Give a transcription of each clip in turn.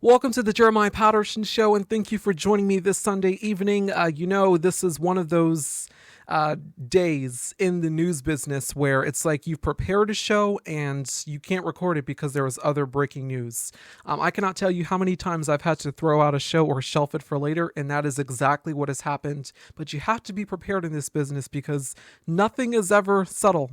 Welcome to the Jeremiah Patterson Show, and thank you for joining me this Sunday evening. This is one of those days in the news business where it's like you've prepared a show and you can't record it because there was other breaking news. I cannot tell you how many times I've had to throw out a show or shelf it for later, and that is exactly what has happened. But you have to be prepared in this business because nothing is ever subtle.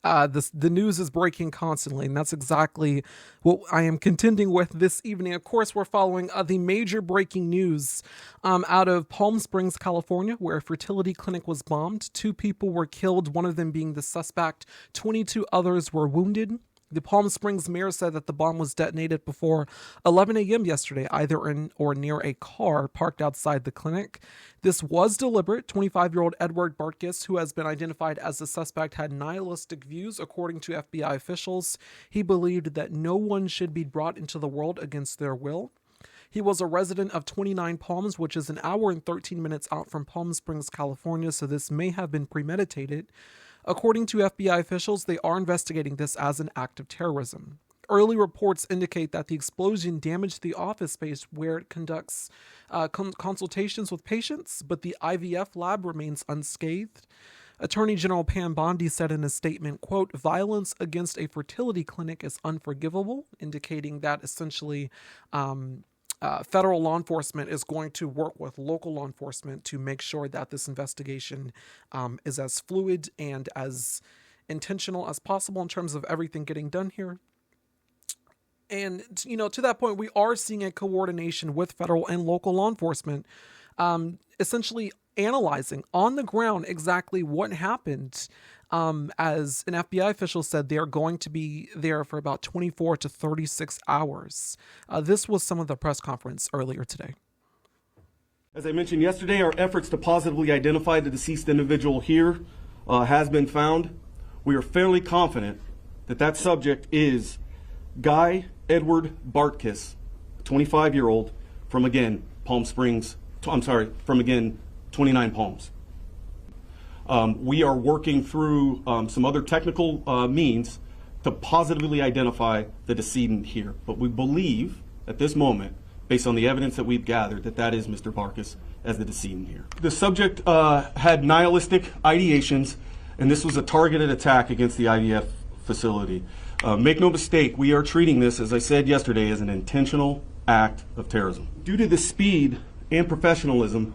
The news is breaking constantly, and that's exactly what I am contending with this evening. Of course, we're following the major breaking news out of Palm Springs, California, where a fertility clinic was bombed. 2 people were killed, one of them being the suspect. 22 others were wounded. The Palm Springs mayor said that the bomb was detonated before 11 a.m. yesterday, either in or near a car parked outside the clinic. This was deliberate. 25-year-old Edward Bartkus, who has been identified as the suspect, had nihilistic views, according to FBI officials. He believed that no one should be brought into the world against their will. He was a resident of 29 Palms, which is an hour and 13 minutes out from Palm Springs, California, so this may have been premeditated. According to FBI officials, they are investigating this as an act of terrorism. Early reports indicate that the explosion damaged the office space where it conducts consultations with patients, but the IVF lab remains unscathed. Attorney General Pam Bondi said in a statement, quote, "Violence against a fertility clinic is unforgivable," indicating that essentially federal law enforcement is going to work with local law enforcement to make sure that this investigation is as fluid and as intentional as possible in terms of everything getting done here. And, to that point, we are seeing a coordination with federal and local law enforcement, essentially analyzing on the ground exactly what happened. As an FBI official said, they are going to be there for about 24 to 36 hours. This was some of the press conference earlier today. As I mentioned yesterday, our efforts to positively identify the deceased individual here has been found. We are fairly confident that that subject is Guy Edward Bartkus, 25-year-old from, again, Palm Springs, from, again, 29 Palms. We are working through some other technical means to positively identify the decedent here. But we believe at this moment, based on the evidence that we've gathered, that that is Mr. Bartkus as the decedent here. The subject had nihilistic ideations, and this was a targeted attack against the IVF facility. Make no mistake, we are treating this, as I said yesterday, as an intentional act of terrorism. Due to the speed and professionalism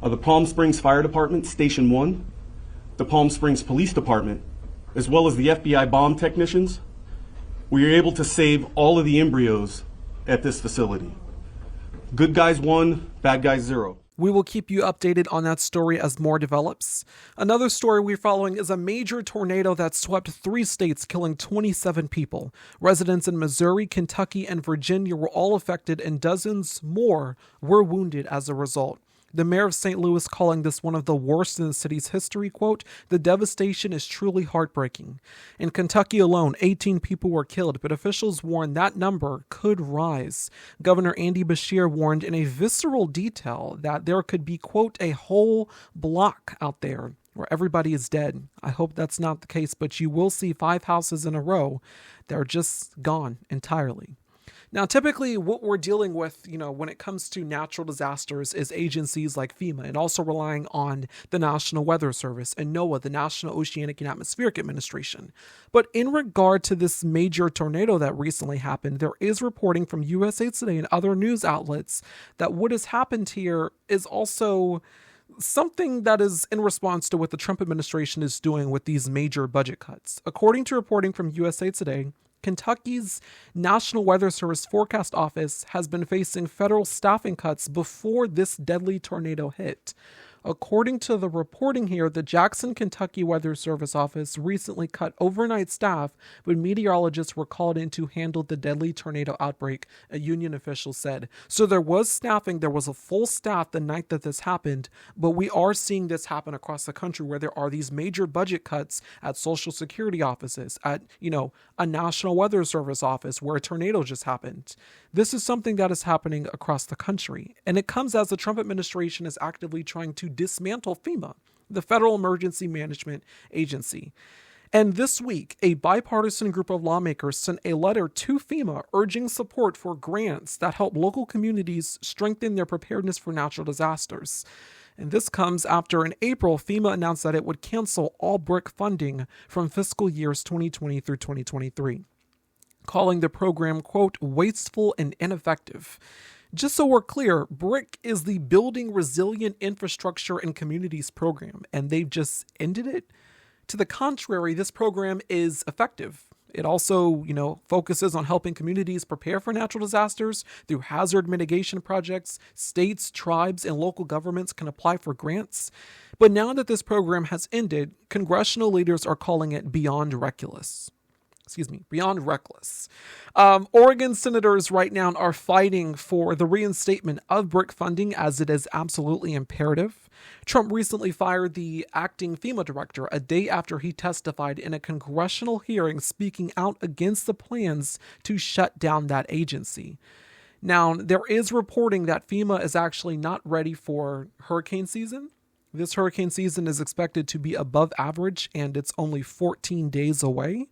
of the Palm Springs Fire Department, Station 1, the Palm Springs Police Department, as well as the FBI bomb technicians, we were able to save all of the embryos at this facility. Good guys 1, bad guys 0. We will keep you updated on that story as more develops. Another story we're following is a major tornado that swept 3 states, killing 27 people. Residents in Missouri, Kentucky, and Virginia were all affected, and dozens more were wounded as a result. The mayor of St. Louis calling this one of the worst in the city's history, quote, "The devastation is truly heartbreaking." In Kentucky alone, 18 people were killed, but officials warned that number could rise. Governor Andy Beshear warned in a visceral detail that there could be, quote, "a whole block out there where everybody is dead." I hope that's not the case, but you will see 5 houses in a row that are just gone entirely. Now, typically what we're dealing with, when it comes to natural disasters is agencies like FEMA and also relying on the National Weather Service and NOAA, the National Oceanic and Atmospheric Administration. But in regard to this major tornado that recently happened, there is reporting from USA Today and other news outlets that what has happened here is also something that is in response to what the Trump administration is doing with these major budget cuts. According to reporting from USA Today, Kentucky's National Weather Service Forecast Office has been facing federal staffing cuts before this deadly tornado hit. According to the reporting here, the Jackson, Kentucky Weather Service office recently cut overnight staff when meteorologists were called in to handle the deadly tornado outbreak, a union official said. So there was staffing, there was a full staff the night that this happened, but we are seeing this happen across the country where there are these major budget cuts at Social Security offices, at, a National Weather Service office where a tornado just happened. This is something that is happening across the country, and it comes as the Trump administration is actively trying to dismantle FEMA, the Federal Emergency Management Agency. And this week, a bipartisan group of lawmakers sent a letter to FEMA urging support for grants that help local communities strengthen their preparedness for natural disasters. And this comes after in April, FEMA announced that it would cancel all BRIC funding from fiscal years 2020 through 2023, calling the program, quote, wasteful and ineffective. Just so we're clear, BRIC is the Building Resilient Infrastructure and Communities program, and they've just ended it. To the contrary, this program is effective. It also, focuses on helping communities prepare for natural disasters through hazard mitigation projects. States, tribes, and local governments can apply for grants. But now that this program has ended, congressional leaders are calling it beyond reckless. Oregon senators right now are fighting for the reinstatement of BRIC funding as it is absolutely imperative. Trump recently fired the acting FEMA director a day after he testified in a congressional hearing speaking out against the plans to shut down that agency. Now, there is reporting that FEMA is actually not ready for hurricane season. This hurricane season is expected to be above average, and it's only 14 days away.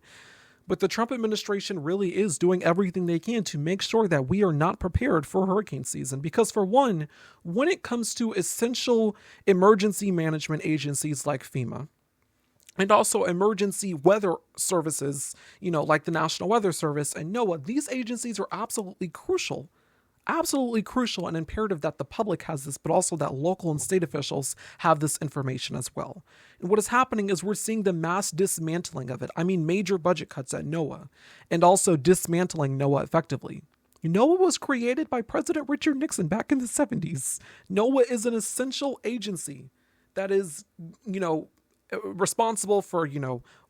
But the Trump administration really is doing everything they can to make sure that we are not prepared for hurricane season. Because for one, when it comes to essential emergency management agencies like FEMA, and also emergency weather services, like the National Weather Service and NOAA, these agencies are absolutely crucial and imperative that the public has this, but also that local and state officials have this information as well. And what is happening is we're seeing the mass dismantling of it. I mean, major budget cuts at NOAA and also dismantling NOAA effectively. NOAA was created by President Richard Nixon back in the 70s. NOAA is an essential agency that is, responsible for,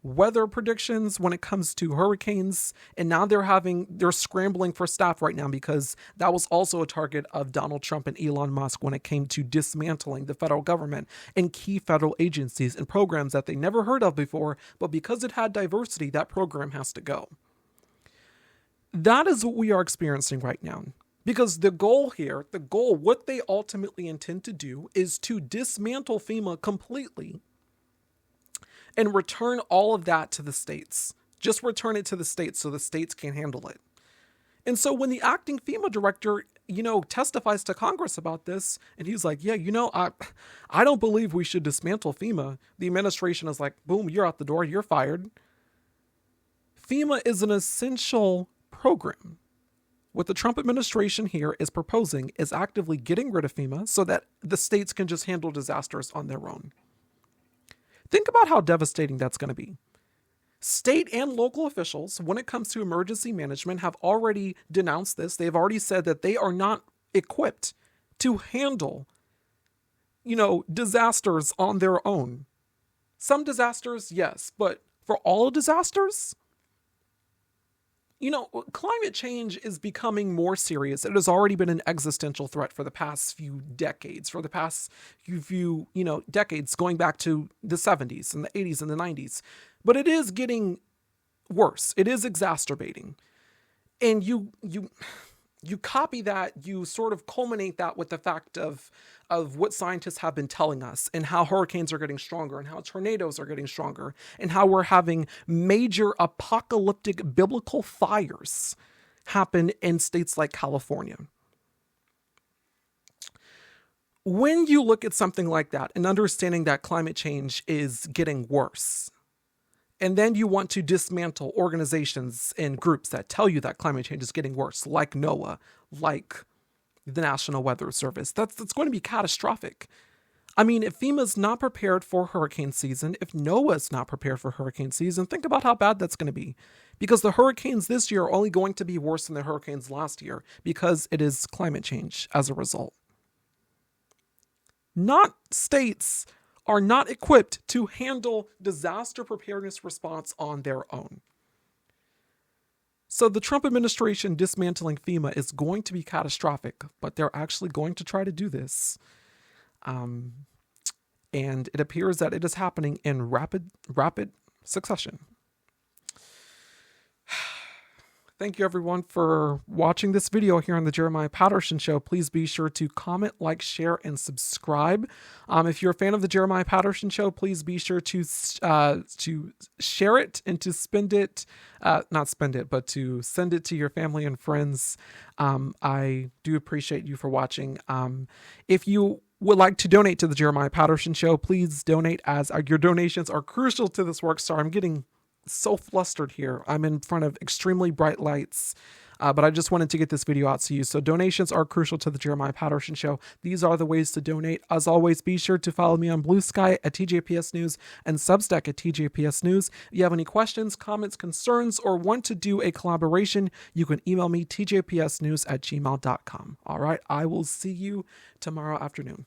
weather predictions when it comes to hurricanes. And now they're scrambling for staff right now because that was also a target of Donald Trump and Elon Musk when it came to dismantling the federal government and key federal agencies and programs that they never heard of before. But because it had diversity, that program has to go. That is what we are experiencing right now. Because the goal, what they ultimately intend to do is to dismantle FEMA completely and return all of that to the states. Just return it to the states so the states can handle it. And so when the acting FEMA director, testifies to Congress about this, and he's like, I don't believe we should dismantle FEMA. The administration is like, boom, you're out the door, you're fired. FEMA is an essential program. What the Trump administration here is proposing is actively getting rid of FEMA so that the states can just handle disasters on their own. Think about how devastating that's going to be. State and local officials, when it comes to emergency management, have already denounced this. They've already said that they are not equipped to handle, disasters on their own. Some disasters, yes, but for all disasters, climate change is becoming more serious. It has already been an existential threat for the past few decades, decades going back to the 70s and the 80s and the 90s. But it is getting worse. It is exacerbating. And you copy that, you sort of culminate that with the fact of what scientists have been telling us and how hurricanes are getting stronger and how tornadoes are getting stronger and how we're having major apocalyptic biblical fires happen in states like California. When you look at something like that and understanding that climate change is getting worse, and then you want to dismantle organizations and groups that tell you that climate change is getting worse, like NOAA, like the National Weather Service, that's going to be catastrophic. I mean, if FEMA's not prepared for hurricane season, if NOAA's not prepared for hurricane season, think about how bad that's going to be. Because the hurricanes this year are only going to be worse than the hurricanes last year because it is climate change as a result. States are not equipped to handle disaster preparedness response on their own. So the Trump administration dismantling FEMA is going to be catastrophic, but they're actually going to try to do this. And it appears that it is happening in rapid succession. Thank you everyone for watching this video here on the Jeremiah Patterson Show. Please be sure to comment, like, share, and subscribe. If you're a fan of the Jeremiah Patterson Show, please be sure to share it and to to send it to your family and friends. I do appreciate you for watching. If you would like to donate to the Jeremiah Patterson Show, please donate, as your donations are crucial to this work. Sorry, I'm getting so flustered here. I'm in front of extremely bright lights, but I just wanted to get this video out to you. So donations are crucial to the Jeremiah Patterson Show. These are the ways to donate. As always, be sure to follow me on Blue Sky at tjpsnews and Substack at tjpsnews. If you have any questions, comments, concerns, or want to do a collaboration, you can email me tjpsnews@gmail.com. All right, I will see you tomorrow afternoon.